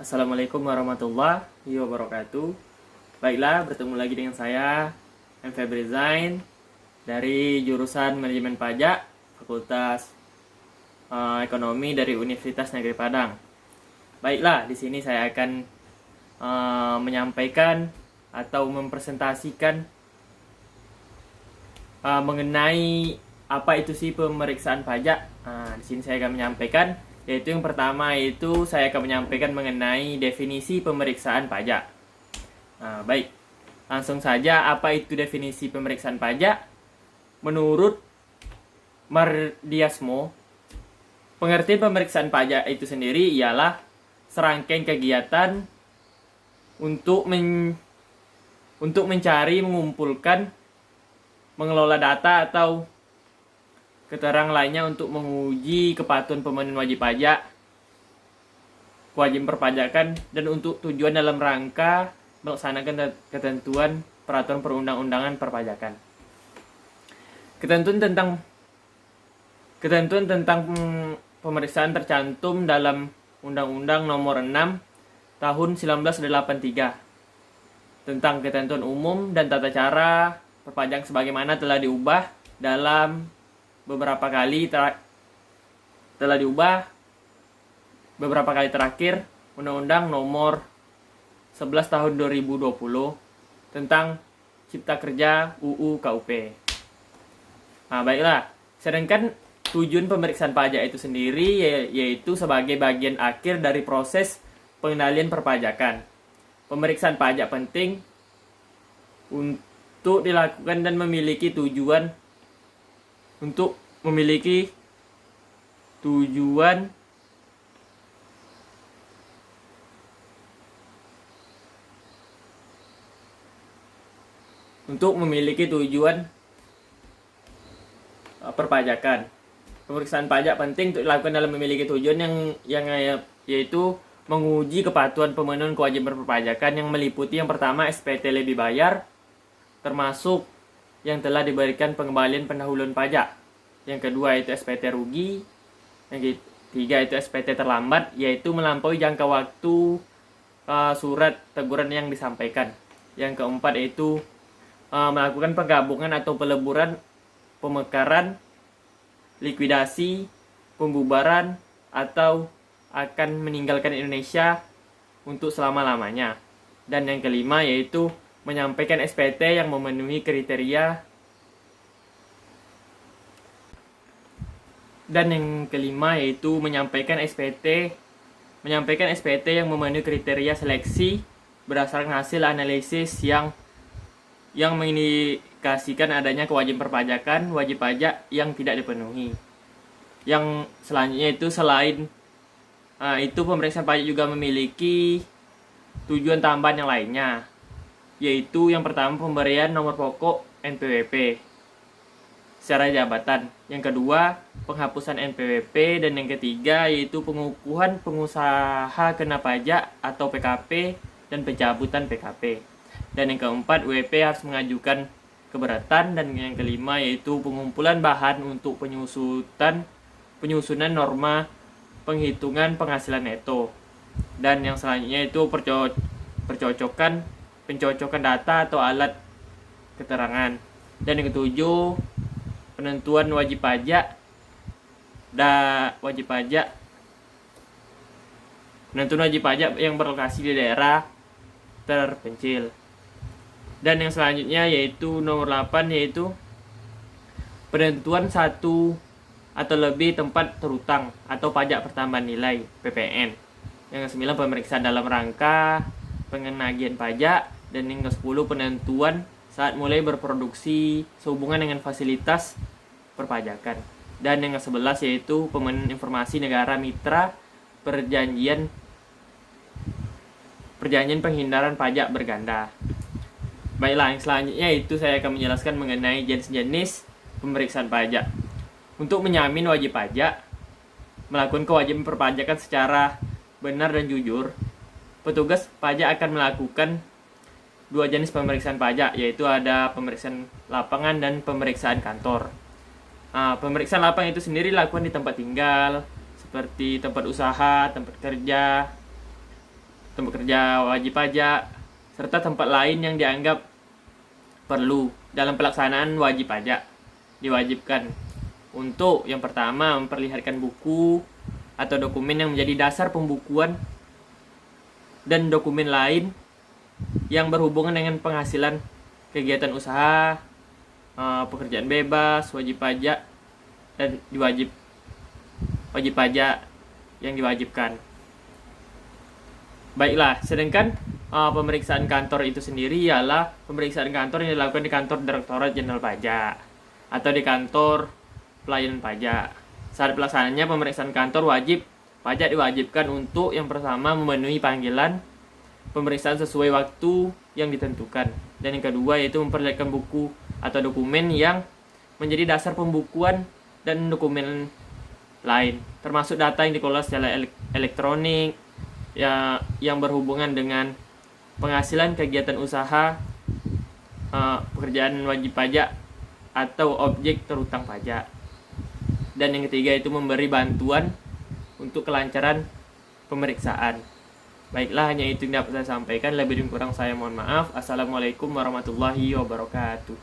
Assalamualaikum warahmatullahi wabarakatuh. Baiklah, bertemu lagi dengan saya, M. Febri Zain, dari jurusan Manajemen Pajak, Fakultas Ekonomi dari Universitas Negeri Padang. Baiklah, di sini saya akan menyampaikan atau mempresentasikan mengenai apa itu sih pemeriksaan pajak. Di sini saya akan menyampaikan, yaitu yang pertama itu saya akan menyampaikan mengenai definisi pemeriksaan pajak. Baik, langsung saja, apa itu definisi pemeriksaan pajak? Menurut Mardiasmo, pengertian pemeriksaan pajak itu sendiri ialah serangkaian kegiatan untuk mencari, mengumpulkan, mengelola data atau keterangan lainnya untuk menguji kepatuhan pemenuhan wajib pajak, kewajiban perpajakan, dan untuk tujuan dalam rangka melaksanakan ketentuan peraturan perundang-undangan perpajakan. Ketentuan tentang pemeriksaan tercantum dalam Undang-Undang Nomor 6 Tahun 1983 tentang ketentuan umum dan tata cara perpajakan, sebagaimana telah diubah beberapa kali terakhir Undang-Undang Nomor 11 Tahun 2020 tentang Cipta Kerja UU KUP. Baiklah, sedangkan tujuan pemeriksaan pajak itu sendiri yaitu sebagai bagian akhir dari proses pengendalian perpajakan. Pemeriksaan pajak penting untuk dilakukan dan memiliki tujuan untuk memiliki tujuan perpajakan. Pemeriksaan pajak penting untuk dilakukan dalam memiliki tujuan yang yaitu menguji kepatuhan pemenuhan kewajiban perpajakan yang meliputi yang pertama SPT lebih bayar, termasuk yang telah diberikan pengembalian pendahuluan pajak. Yang kedua itu SPT rugi. Yang ketiga itu SPT terlambat, yaitu melampaui jangka waktu surat teguran yang disampaikan. Yang keempat itu melakukan penggabungan atau peleburan, pemekaran, likuidasi, pembubaran, atau akan meninggalkan Indonesia untuk selama-lamanya. Dan yang kelima yaitu menyampaikan SPT yang memenuhi kriteria. Dan yang kelima yaitu menyampaikan SPT yang memenuhi kriteria seleksi berdasarkan hasil analisis yang mengindikasikan adanya kewajiban perpajakan wajib pajak yang tidak dipenuhi. Yang selanjutnya itu selain itu pemeriksaan pajak juga memiliki tujuan tambahan yang lainnya, yaitu yang pertama pemberian nomor pokok NPWP secara jabatan, yang kedua penghapusan NPWP, dan yang ketiga yaitu pengukuhan pengusaha kena pajak atau PKP dan pencabutan PKP, dan yang keempat WP harus mengajukan keberatan, dan yang kelima yaitu pengumpulan bahan untuk penyusunan norma penghitungan penghasilan neto, dan yang selanjutnya itu pencocokan data atau alat keterangan, dan yang ketujuh penentuan wajib pajak yang berlokasi di daerah terpencil. Dan yang selanjutnya yaitu nomor 8 yaitu penentuan satu atau lebih tempat terutang atau pajak pertambahan nilai PPN. Yang ke-9 pemeriksaan dalam rangka pengenagian pajak, dan yang ke-10 penentuan saat mulai berproduksi sehubungan dengan fasilitas perpajakan. Dan yang ke-11 yaitu pemenuhan informasi negara mitra perjanjian penghindaran pajak berganda. Baiklah, yang selanjutnya itu saya akan menjelaskan mengenai jenis-jenis pemeriksaan pajak. Untuk menjamin wajib pajak melakukan kewajiban perpajakan secara benar dan jujur, petugas pajak akan melakukan dua jenis pemeriksaan pajak, yaitu ada pemeriksaan lapangan dan pemeriksaan kantor. Pemeriksaan lapangan itu sendiri dilakukan di tempat tinggal, seperti tempat usaha, tempat kerja, tempat kerja wajib pajak, serta tempat lain yang dianggap perlu dalam pelaksanaan wajib pajak. Diwajibkan untuk yang pertama memperlihatkan buku atau dokumen yang menjadi dasar pembukuan dan dokumen lain yang berhubungan dengan penghasilan kegiatan usaha, pekerjaan bebas, wajib pajak, dan wajib pajak yang diwajibkan. Baiklah, sedangkan pemeriksaan kantor itu sendiri ialah pemeriksaan kantor yang dilakukan di kantor Direktorat Jenderal Pajak atau di kantor pelayanan pajak. Saat pelaksanaannya pemeriksaan kantor wajib pajak diwajibkan untuk yang pertama memenuhi panggilan pemeriksaan sesuai waktu yang ditentukan, dan yang kedua yaitu memperlihatkan buku atau dokumen yang menjadi dasar pembukuan dan dokumen lain, termasuk data yang dikelola secara elektronik ya, yang berhubungan dengan penghasilan kegiatan usaha, pekerjaan wajib pajak atau objek terutang pajak. Dan yang ketiga itu memberi bantuan untuk kelancaran pemeriksaan. Baiklah, hanya itu yang dapat saya sampaikan. Lebih dan kurang saya mohon maaf. Assalamualaikum warahmatullahi wabarakatuh.